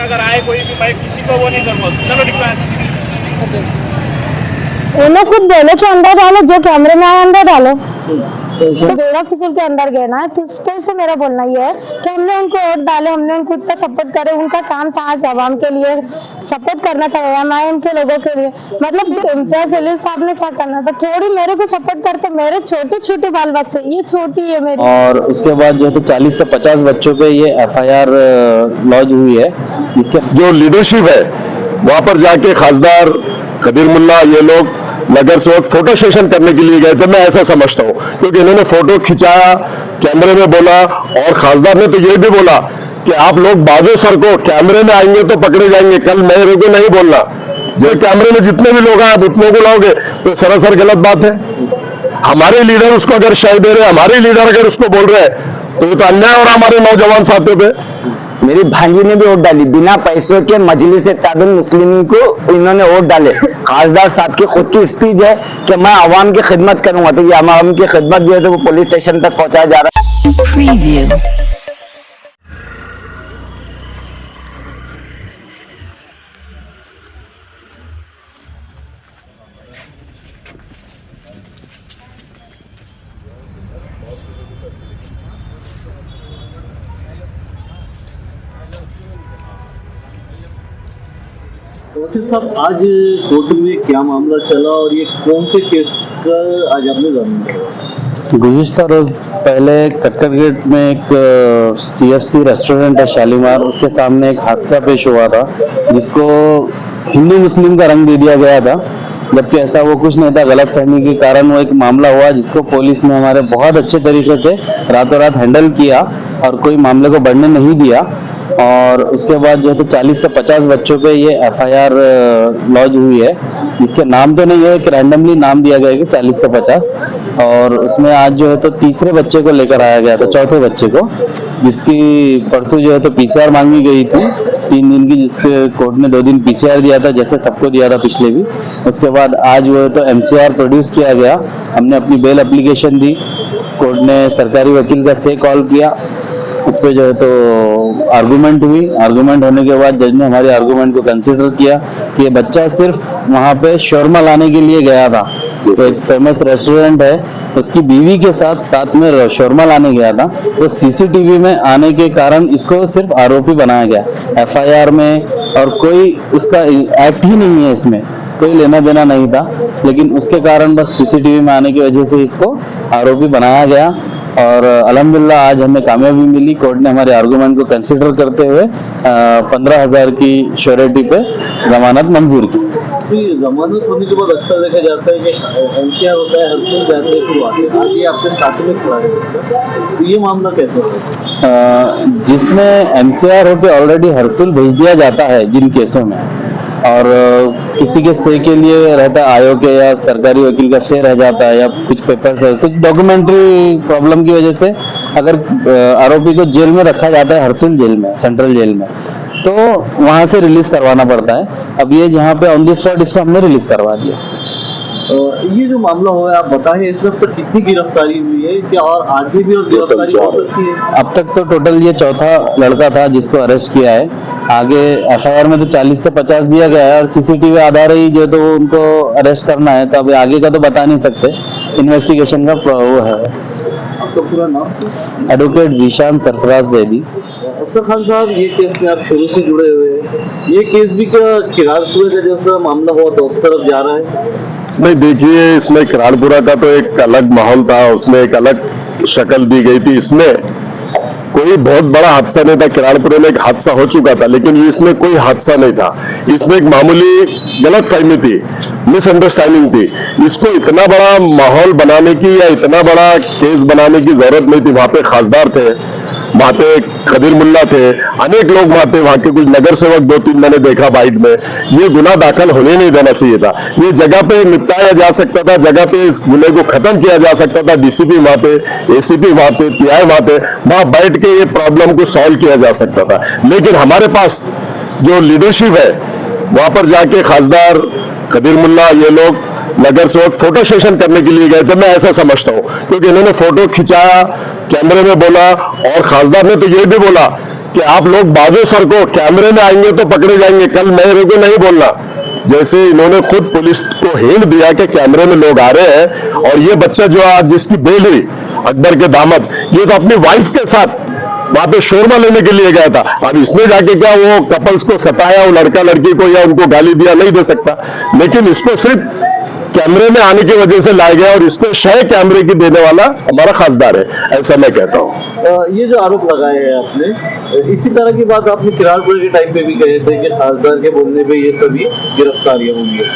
अगर आए कोई भी, मैं किसी को वो नहीं करूँगा, चलो निकलो यहाँ से। उन्हें खुद बोले कि अंदर डालो, जो कैमरे में आए अंदर डालो। तो बेड़ा फिसल के अंदर गए ना, तो उसके से मेरा बोलना ये है कि हमने उनको वोट डाले, हमने उनको इतना सपोर्ट करे, उनका काम था आज आवाम के लिए सपोर्ट करना था, एमआईएम के लोगों के लिए। मतलब इम्तियाज जलील साहब ने क्या करना था, थोड़ी मेरे को सपोर्ट करते, मेरे छोटे छोटे बाल बच्चे, ये छोटी है मेरी। और उसके बाद जो है तो 40 से 50 बच्चों पे ये एफआईआर लॉन्च हुई है, जिसके जो लीडरशिप है वहां पर जाके खासदार कदीर मुल्ला ये लोग नगर सेवक फोटो सेशन करने के लिए गए थे, मैं ऐसा समझता हूँ, क्योंकि इन्होंने फोटो खिंचाया, कैमरे में बोला, और खासदार ने तो ये भी बोला कि आप लोग बाजू सर को कैमरे में आएंगे तो पकड़े जाएंगे। कल मेरे को नहीं बोलना, जो कैमरे में जितने भी लोग हैं आप उतने को लाओगे, तो सरासर गलत बात है। हमारे लीडर उसको अगर शय दे रहे, हमारे लीडर अगर उसको बोल रहे हैं, तो ये तो अन्याय हो रहा हमारे नौजवान साथियों पे। मेरी भांजी ने भी वोट डाली, बिना पैसों के मजलिस इत्तेहादुल मुस्लिमीन को इन्होंने वोट डाले। खासदार साहब की खुद की स्पीच है कि मैं आवाम की खिदमत करूंगा, तो ये आवाम की खिदमत जो है तो वो पुलिस स्टेशन तक पहुंचाया जा रहा है। वकील साहब, आज कोर्ट में क्या मामला चला और ये कौन से केस का आज आपने जामीन दिया? गुज़िश्ता रोज पहले कक्कर गेट में एक सीएफसी रेस्टोरेंट है शालीमार, उसके सामने एक हादसा पेश हुआ था, जिसको हिंदू मुस्लिम का रंग दे दिया गया था, जबकि ऐसा वो कुछ नहीं था। गलतफहमी के कारण वो एक मामला हुआ, जिसको पुलिस ने हमारे बहुत अच्छे तरीके से रातों रात हैंडल किया और कोई मामले को बढ़ने नहीं दिया। और उसके बाद जो है तो 40 से 50 बच्चों पे ये एफआईआर लॉन्च हुई है, जिसके नाम तो नहीं है, एक रैंडमली नाम दिया गया है कि 40 से 50। और उसमें आज जो है तो तीसरे बच्चे को लेकर आया गया था, चौथे बच्चे को, जिसकी परसों जो है तो पीसीआर मांगी गई थी 3 दिन की, जिसके कोर्ट ने 2 दिन पीसीआर दिया था, जैसे सबको दिया था पिछले भी। उसके बाद आज जो है तो एमसीआर प्रोड्यूस किया गया, हमने अपनी बेल एप्लीकेशन दी, कोर्ट ने सरकारी वकील का से कॉल किया, उस पर जो है तो आर्गूमेंट हुई। आर्गूमेंट होने के बाद जज ने हमारे आर्गूमेंट को कंसिडर किया कि ये बच्चा सिर्फ वहाँ पे शौरमा लाने के लिए गया था। तो एक फेमस रेस्टोरेंट है, उसकी बीवी के साथ में शौरमा लाने गया था, तो सीसीटीवी में आने के कारण इसको सिर्फ आरोपी बनाया गया एफआईआर में, और कोई उसका एक्ट ही नहीं है, इसमें कोई लेना देना नहीं था, लेकिन उसके कारण बस सीसीटीवी में आने की वजह से इसको आरोपी बनाया गया। और अल्हम्दुलिल्लाह आज हमें कामयाबी मिली, कोर्ट ने हमारे आर्गूमेंट को कंसिडर करते हुए 15,000 की श्योरिटी पे जमानत मंजूर की। तो ये जमानत होने के बाद अक्सर देखा जाता है कि एनसीआर होता है, हर चीज जाते हैं, फिर आते हैं, आज ये आपके साथ में खड़ा है, तो ये मामला कैसे होता है? जिसमें एमसीआर होके ऑलरेडी हरसुल भेज दिया जाता है जिन केसों में, और किसी के से के लिए रहता है आयोग के या सरकारी वकील का से रह जाता है, या कुछ पेपर्स कुछ डॉक्यूमेंट्री प्रॉब्लम की वजह से अगर आरोपी को जेल में रखा जाता है, हरसुल जेल में, सेंट्रल जेल में, तो वहां से रिलीज करवाना पड़ता है। अब ये जहाँ पे ऑन द स्पॉट इसको हमने रिलीज करवा दिया। ये जो मामला हुआ है, आप बताएं इसमें अब तक कितनी गिरफ्तारी हुई है, क्या और आगे भी और गिरफ्तारी हो सकती है? अब तक तो टोटल ये चौथा लड़का था जिसको अरेस्ट किया है। आगे एफआईआर में तो 40 से 50 दिया गया है, और सीसीटीवी आधार ही जो तो उनको अरेस्ट करना है, तो अभी आगे का तो बता नहीं सकते, इन्वेस्टिगेशन का वो है। आपका पूरा नाम? एडवोकेट जीशान सरफराज जैदी। अफसर खान साहब, ये केस में आप शुरू से जुड़े हुए हैं, ये केस भी क्या किरारपुरा का जैसा मामला हुआ तो उस तरफ जा रहा है? नहीं, देखिए, इसमें किरारपुरा का तो एक अलग माहौल था, उसमें एक अलग शक्ल दी गई थी। इसमें कोई बहुत बड़ा हादसा नहीं था, किरारपुरा में एक हादसा हो चुका था, लेकिन इसमें कोई हादसा नहीं था। इसमें एक मामूली गलतफहमी थी, मिसअंडरस्टैंडिंग थी। इसको इतना बड़ा माहौल बनाने की या इतना बड़ा केस बनाने की जरूरत नहीं थी। वहां पे खासदार थे, वहां पे कदीर मुल्ला थे, अनेक लोग वहां थे, वहां के कुछ नगर सेवक 2-3 मैंने देखा बाइट में। ये गुना दाखिल होने नहीं देना चाहिए था, ये जगह पे निपटाया जा सकता था, जगह पे इस गुने को खत्म किया जा सकता था। डीसीपी वहां पे, एसीपी वहां पे, पीआई वहां पे, वहां बैठ के ये प्रॉब्लम को सॉल्व किया जा सकता था। लेकिन हमारे पास जो लीडरशिप है, वहां पर जाके खासदार कदीर मुल्ला ये लोग नगर सेवक फोटो सेशन करने के लिए गए थे, मैं ऐसा समझता हूं, क्योंकि इन्होंने फोटो खिंचाया, कैमरे में बोला, और खासदार ने तो ये भी बोला कि आप लोग बाजू सर को कैमरे में आएंगे तो पकड़े जाएंगे, कल मेरे को नहीं बोलना। जैसे इन्होंने खुद पुलिस को हिंट दिया कि कैमरे में लोग आ रहे हैं, और ये बच्चा जो आज जिसकी बेल हुई, अकबर के दामाद, ये तो अपनी वाइफ के साथ वहां पे शोरमा लेने के लिए गया था। अब इसने जाके क्या वो कपल्स को सताया, वो लड़का लड़की को, या उनको गाली दिया, नहीं दे सकता। लेकिन इसको सिर्फ कैमरे में आने की वजह से लाया गया, और इसको शय कैमरे की देने वाला हमारा खासदार है, ऐसा मैं कहता हूँ। ये जो आरोप लगाए हैं आपने, इसी तरह की बात आपने किराड़पुर के टाइम पे भी कहे थे कि खासदार के बोलने पे ये सभी गिरफ्तारियां होंगी।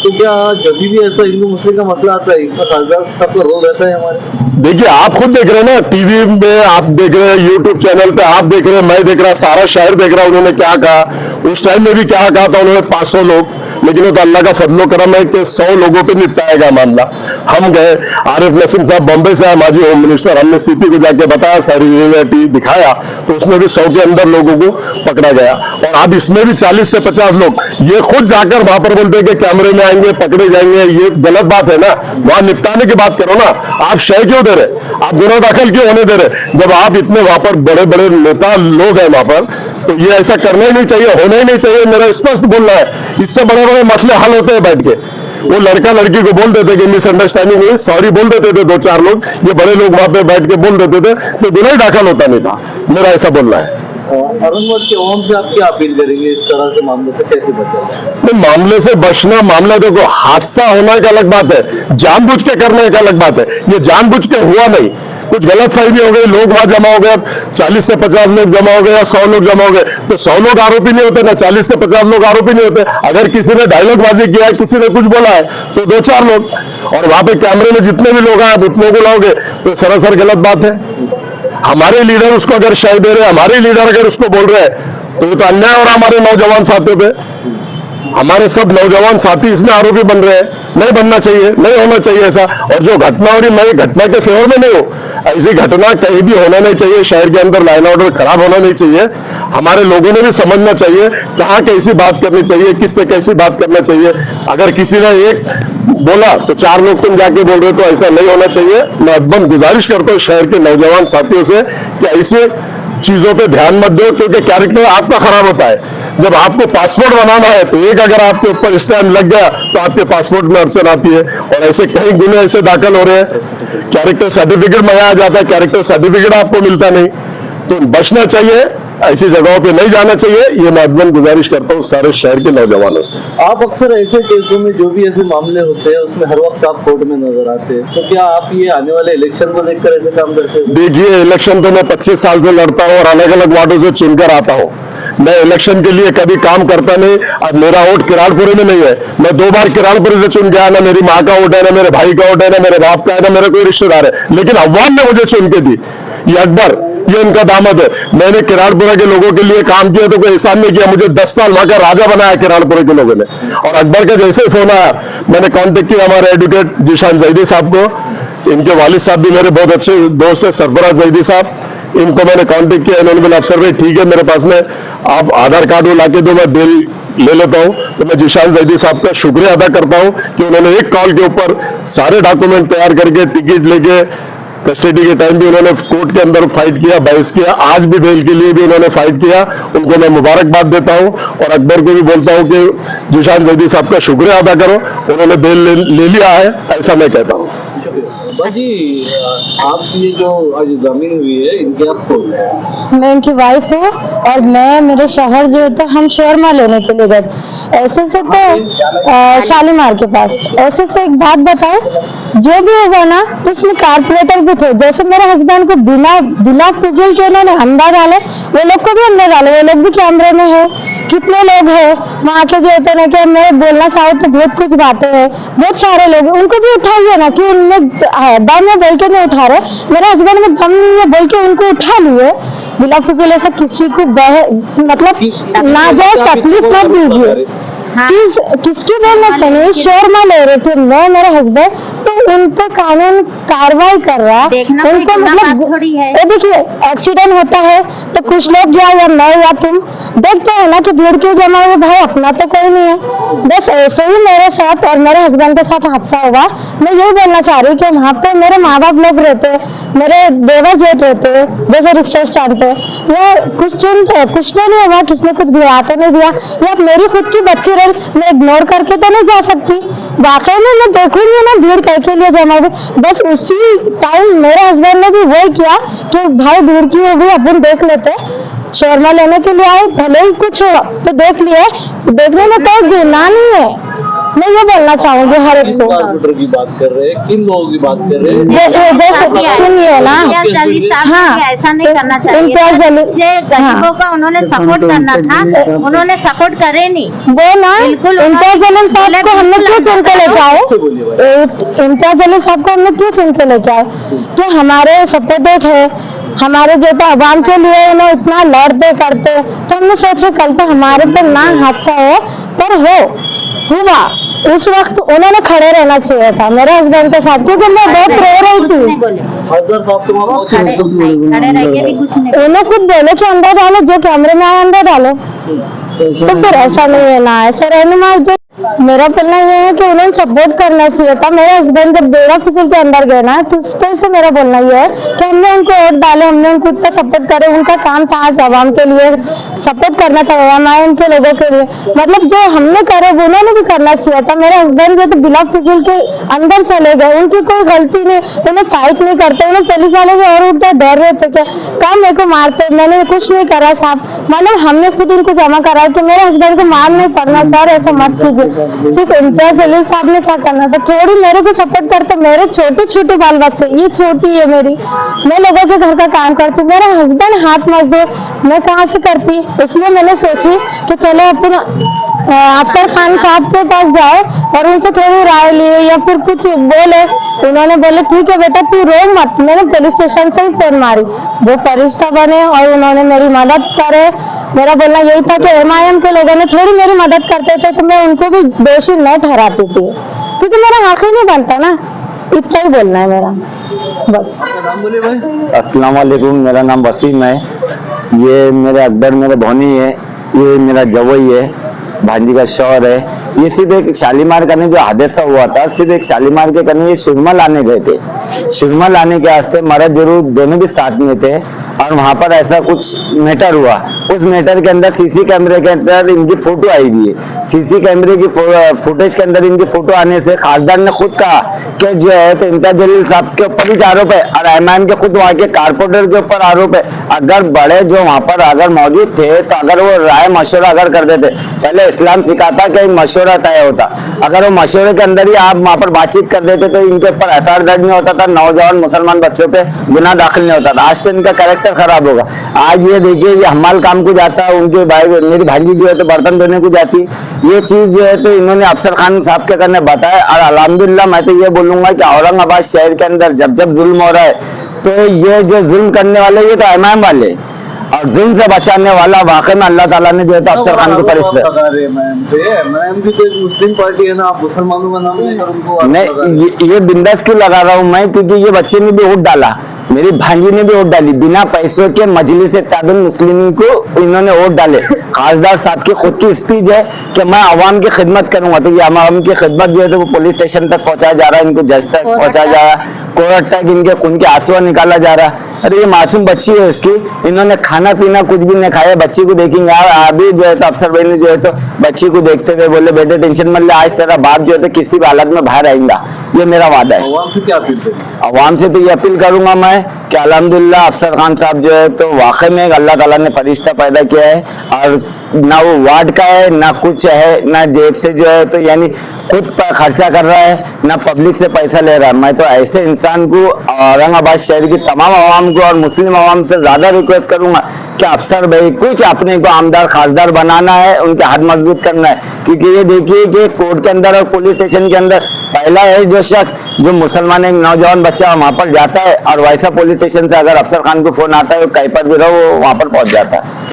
तो क्या जब भी ऐसा हिंदू मुस्लिम का मसला आता है, इसमें खासदार सबका रोल रहता है हमारे? देखिए, आप खुद देख रहे हैं ना, टीवी में आप देख रहे हैं, यूट्यूब चैनल पे आप देख रहे हैं, मैं देख रहा, सारा शहर देख रहा, उन्होंने क्या कहा। उस टाइम में भी क्या कहा था उन्होंने, 500 लोग, लेकिन वो तो अल्लाह का फजलो करम है कि 100 लोगों पे निपटाएगा मामला। हम गए, आरिफ नसीम साहब बॉम्बे से आए, माजी होम मिनिस्टर, हमने सीपी को जाके बताया, सारी रियलिटी दिखाया, तो उसमें भी 100 के अंदर लोगों को पकड़ा गया। और अब इसमें भी 40 से 50 लोग ये खुद जाकर वहां पर बोलते हैं कि कैमरे में आएंगे, पकड़े जाएंगे। ये गलत बात है ना, वहां निपटाने की बात करो ना। आप शय क्यों दे रहे, आप गुनाह दाखिल क्यों होने दे रहे, जब आप इतने वहां पर बड़े बड़े नेता लोग हैं वहां पर, तो ये ऐसा करना ही नहीं चाहिए, होना ही नहीं चाहिए। मेरा स्पष्ट बोलना है, इससे बड़े बड़े मसले हल होते हैं बैठ के। वो लड़का लड़की को बोल देते कि मिसअंडरस्टैंडिंग हुई, सॉरी बोल देते थे 2-4 लोग, ये बड़े लोग वहां पे बैठ के बोल देते थे, तो गुनाह ही दाखिल होता नहीं था। मेरा ऐसा बोलना है। औरंगाबाद के ओम से आप क्या अपील करेंगे, इस तरह से मामले से कैसे बचें? मामले से बचना, मामला देखो, हादसा होना एक अलग बात है, जानबूझ के करना एक अलग बात है। ये जानबूझ के हुआ नहीं, कुछ गलत फहमी हो गई, लोग वहां जमा हो गए, 40 से 50 लोग जमा हो गए या 100 लोग जमा हो गए, तो 100 लोग आरोपी नहीं होते ना, 40 से 50 लोग आरोपी नहीं होते। अगर किसी ने डायलॉग बाजी किया है, किसी ने कुछ बोला है, तो 2-4 लोग, और वहां पे कैमरे में जितने भी लोग आए उतने को लाओगे, तो सरासर गलत बात है। हमारे लीडर उसको अगर शय दे रहे, हमारे लीडर अगर उसको बोल रहे हैं, तो ये तो अन्याय हो रहा हमारे नौजवान साथियों पे। हमारे सब नौजवान साथी इसमें आरोपी बन रहे हैं, नहीं बनना चाहिए, नहीं होना चाहिए ऐसा। और जो घटना हो रही, मैं घटना के फेवर में नहीं हूं, ऐसी घटना कहीं भी होना नहीं चाहिए। शहर के अंदर लाइन ऑर्डर खराब होना नहीं चाहिए। हमारे लोगों ने भी समझना चाहिए कहाँ कैसी बात करनी चाहिए, किससे कैसी बात करना चाहिए। अगर किसी ने एक बोला तो 4 लोग तुम जाके बोल रहे हो, तो ऐसा नहीं होना चाहिए। मैं अदबन गुजारिश करता हूँ शहर के नौजवान साथियों से कि ऐसे चीजों पे ध्यान मत दो, क्योंकि कैरेक्टर आपका खराब होता है। जब आपको पासपोर्ट बनाना है, तो एक अगर आपके ऊपर स्टैम्प लग गया तो आपके पासपोर्ट में अड़चन आती है। और ऐसे कई गुने ऐसे दाखिल हो रहे हैं, कैरेक्टर सर्टिफिकेट मंगाया जाता है, कैरेक्टर सर्टिफिकेट आपको मिलता नहीं। तो बचना चाहिए, ऐसी जगहों पे नहीं जाना चाहिए। ये मैं अदबन गुजारिश करता हूँ सारे शहर के नौजवानों से। आप अक्सर ऐसे केसों में, जो भी ऐसे मामले होते हैं, उसमें हर वक्त आप कोर्ट में नजर आते हैं, तो क्या आप ये आने वाले इलेक्शन को देखकर ऐसे काम करते हैं? देखिए, इलेक्शन तो मैं 25 साल से लड़ता हूँ और अलग अलग वार्डों से चुनकर आता हूँ। मैं इलेक्शन के लिए कभी काम करता नहीं। अब मेरा वोट किराड़पुरे में नहीं है, मैं 2 बार किराड़पुरे से चुन गया। ना मेरी माँ का वोट है, ना मेरे भाई का वोट है, ना मेरे बाप का है, ना मेरा कोई रिश्तेदार है, लेकिन अवाम ने मुझे चुन के दी। ये अकबर, ये उनका दामाद है। मैंने किराड़पुरा के लोगों के लिए काम किया तो कोई एहसान नहीं किया। मुझे 10 साल वहां का राजा बनाया किराड़पुरा के लोगों ने। और अकबर का जैसे ही फोन आया, मैंने कांटेक्ट किया हमारे एडवोकेट जिशान जैदी साहब को। इनके वालिद साहब भी मेरे बहुत अच्छे दोस्त है, सरफराज जैदी साहब। इनको मैंने कांटेक्ट किया, इन्होंने बोला अफसर भाई ठीक है, मेरे पास में आप आधार कार्ड वो लाके दो, मैं बिल ले लेता हूं। तो मैं जिशान जैदी साहब का शुक्रिया अदा करता हूं कि उन्होंने एक कॉल के ऊपर सारे डॉक्यूमेंट तैयार करके, टिकट लेके, कस्टडी के टाइम भी उन्होंने कोर्ट के अंदर फाइट किया, बहस किया, आज भी बेल के लिए भी उन्होंने फाइट किया। उनको मैं मुबारकबाद देता हूं और अकबर को भी बोलता हूं कि जिशान जैदी साहब का शुक्रिया अदा करो, उन्होंने बेल ले लिया है, ऐसा मैं कहता हूं। जी, आप ये जो आज जमीन हुई है, इनके आप कौन है? मैं इनकी वाइफ हूँ और मैं मेरे शहर जो होता है, हम शोरमा लेने के लिए गए। ऐसे से तो शालीमार के पास। ऐसे से एक बात बताओ, जो भी होगा ना, तो उसमें कारपोरेटर भी थे। जैसे मेरे हस्बैंड को बिना फिजूल के उन्होंने अंडा डाले, वो लोग को भी अंडा डाले। वो लोग भी कैमरे में है। कितने लोग हैं वहाँ के जो होते हैं ना, कि मैं बोलना चाहूँ तो बहुत कुछ बातें हैं, बहुत सारे लोग, उनको भी उठाइए ना, कि उनमें दम में बोल के नहीं उठा रहे। मेरे हस्बैंड में दम नहीं है बोल के उनको उठा लिए। बिला फिजूल ऐसा किसी को मतलब नाजायज तकलीफ मत दीजिए। किसकी बोलना चाहिए? शोरमा ले रहे थे मैं, मेरे हस्बैंड तो उन पे कानून कार्रवाई कर रहा है। देखना कोई उनको गुनाह मतलब बात थोड़ी है। ये देखिए, एक्सीडेंट होता है तो कुछ लोग या मैं या तुम देखते हैं ना कि भीड़ क्यों जमा हुई, भाई अपना तो कोई नहीं है। बस ऐसे ही मेरे साथ और मेरे हस्बैंड के साथ हादसा हुआ। मैं यही बोलना चाह रही हूँ कि वहाँ पे मेरे माँ बाप लोग रहते, मेरे देवर जेठ रहते, जैसे रिक्शा स्टैंड पे, या कुछ नहीं हुआ, किसने कुछ गिरा तो नहीं दिया, या मेरी खुद की बच्ची रही, मैं इग्नोर करके तो नहीं जा सकती। वाकई में मैं देखूंगी ना भीड़ के लिए जमा हुई। बस उसी टाइम मेरे हस्बैंड ने भी वही किया कि भाई भीड़ की होगी, अपन देख लेते, शर्मा लेने के लिए आए, भले ही कुछ हो तो देख लिए, देखने में कोई गुनाह नहीं है। मैं ये बोलना चाहूंगी हर एक को। कारपोरेटर की बात कर रहे हैं, किन लोगों की बात कर रहे हैं? सुनिए ना, इम्तियाज अली साहब हाँ, ने ऐसा नहीं करना चाहिए इम्तियाज था। अली, जिससे गरीबों का उन्होंने सपोर्ट करना था, उन्होंने सपोर्ट करे नहीं। वो ना बिल्कुल इम्तियाज अली साहब को हमने क्यों चुन के लेके आए? इम्तियाज अली साहब को हमने क्यों चुन के लेके आए? कि हमारे सपोर्टेड है, हमारे जो तो आवाम के लिए उन्हें इतना लड़ते करते, तो हमने सोचा कल को हमारे पर ना हादसा हो, पर हुआ। उस वक्त उन्होंने खड़े रहना चाहिए था मेरे हस्बैंड के साथ, क्योंकि मैं बहुत रो रही कुछ नहीं थी। बोले, हजरत साहब तो वहाँ वो पहुंचे खड़े नहीं। खड़े रह के भी कुछ नहीं बोले। उन्हें खुद बोले कि अंदर डालो, जो कैमरे में आए अंदर डालो। तो फिर ऐसा नहीं है ना, ऐसा रहनुमा जो मेरा बोलना ये है कि उन्हें सपोर्ट करना चाहिए था। मेरे हस्बैंड जब बेड़ा फिसल के अंदर गए ना, तो उस तरह से मेरा बोलना ये है कि हमने उनको वोट डाले, हमने उनको इतना सपोर्ट करे, उनका काम था आज आवाम के लिए सपोर्ट करना था, आवाम आए उनके लोगों के लिए, मतलब जो हमने करे वो उन्होंने भी करना चाहिए था। मेरे हस्बैंड जो तो बिला फिसल के अंदर चले गए, उनकी कोई गलती नहीं, उन्हें फाइट नहीं करते, उन्हें पुलिस वाले से और उठते डर रहे थे क्या काम मेरे को मारते, मैंने कुछ नहीं करा साहब, मतलब हमने खुद उनको जमा करा कि मेरे हस्बैंड को मार नहीं पड़ना सर, ऐसा मत कीजिए। सिर्फ इम्तियाज अली साहब ने क्या करना था, थोड़ी मेरे को सपोर्ट करते। मेरे छोटे छोटे बाल बच्चे, ये छोटी है मेरी, मैं लोगों के घर का काम करती, मेरा हस्बैंड हाथ मजदूर, मैं कहाँ से करती। इसलिए मैंने सोची कि चलो अपन अफसर खान साहब के पास जाए और उनसे थोड़ी राय लिए या फिर कुछ बोले। उन्होंने बोले ठीक है बेटा तू रो मत। मैंने पुलिस स्टेशन से ही फोन मारी, वो फरिश्ता बने और उन्होंने मेरी मदद करे। मेरा बोलना यही था कि MIM के लोगों ने थोड़ी मेरी मदद करते थे तो मैं उनको भी दोषी न ठहराती थी, क्योंकि मेरा हक ही नहीं बनता ना। इतना ही बोलना है मेरा, बस। नाम बोले भाई। अस्सलाम वालेकुम, मेरा नाम वसीम है। ये मेरे अकबर मेरे भौनी है, ये मेरा जवई है, भांजी का शौहर है। ये सिर्फ एक शालीमार करने जो हादसा हुआ था, सिर्फ एक शालीमार के करने ये सुरमा लाने गए थे। सुरमा लाने के वास्ते मर्द जरूर दोनों भी साथ में थे और वहां पर ऐसा कुछ मैटर हुआ। उस मैटर के अंदर सीसी कैमरे के अंदर इनकी फोटो आई हुई है। सीसी कैमरे की फुटेज के अंदर इनकी फोटो आने से खासदार ने खुद कहा कि जो है तो इम्तियाज जलील साहब के ऊपर भी आरोप है और MIM के खुद वहाँ के कारपोरेटर के ऊपर आरोप है। अगर बड़े जो वहां पर अगर मौजूद थे तो अगर वो राय मशवरा अगर कर देते, पहले इस्लाम सिखाता कि मशवरा तय होता, अगर वो मशवरे के अंदर ही आप वहां पर बातचीत कर देते तो इनके ऊपर FIR दर्ज नहीं होता था, नौजवान मुसलमान बच्चों पे गुनाह दाखिल नहीं होता था। आज तो इनका कैरेक्टर खराब होगा। आज ये देखिए ये हमाल काम को जाता है, उनके भाई मेरी भांजी जो है तो बर्तन धोने को जाती। ये चीज जो है तो इन्होंने अफसर खान साहब के करने बताया और अल्हम्दुलिल्लाह मैं तो ये बोलूंगा कि औरंगाबाद शहर के अंदर जब जब जुल्म हो रहा है तो ये जो जुल्म करने वाले ये तो MIM वाले और जुल्म से बचाने वाला वाकई में अल्लाह ताला ने जो है तो अफसर खान को फरिश्ता MIM भी तो एक मुस्लिम पार्टी है ना, आप मुसलमानों का नाम लेकर उनको नहीं ये बिंदास क्यों लगा रहा हूं मैं, क्योंकि ये बच्चे ने भी वोट डाला, मेरी भांजी ने भी वोट डाली, बिना पैसों के मजलिस इत्तेहादुल मुस्लिमीन को इन्होंने वोट डाले। खासदार साहब की खुद की स्पीच है कि मैं आवाम की खिदमत करूंगा, तो ये आवाम की खिदमत जो है तो वो पुलिस स्टेशन तक पहुंचाया जा रहा है, इनको जज तक पहुंचाया जा रहा है, कोर्ट तक इनके खून के आंसू निकाला जा रहा है। अरे ये मासूम बच्ची है इसकी, इन्होंने खाना पीना कुछ भी नहीं खाया, बच्ची को देखेंगे। अभी जो है तो अफसर भाई ने जो है तो बच्ची को देखते हुए बोले बेटे टेंशन मत ले, आज तेरा बाप जो है तो किसी भी हालत में बाहर आएगा, ये मेरा वादा है। आवाम से क्या अपील करें? अवाम से तो ये अपील करूंगा मैं कि अल्हम्दुलिल्लाह अफसर खान साहब जो है तो वाकई में अल्लाह ताला ने फरिश्ता पैदा किया है और ना वो वार्ड का है ना कुछ है, ना जेब से जो है तो यानी खुद खर्चा कर रहा है, ना पब्लिक से पैसा ले रहा है। मैं तो ऐसे इंसान को औरंगाबाद शहर की तमाम आवाम को और मुस्लिम आवाम से ज्यादा रिक्वेस्ट करूंगा कि अफसर भाई कुछ अपने को आमदार खासदार बनाना है, उनके हाथ मजबूत करना है। क्योंकि ये देखिए कि कोर्ट के अंदर और पुलिस स्टेशन के अंदर पहला है जो शख्स जो मुसलमान एक नौजवान बच्चा वहां पर जाता है और वैसा पुलिस स्टेशन से अगर अफसर खान को फोन आता है कहीं पर भी रहो वहां पर पहुंच जाता है।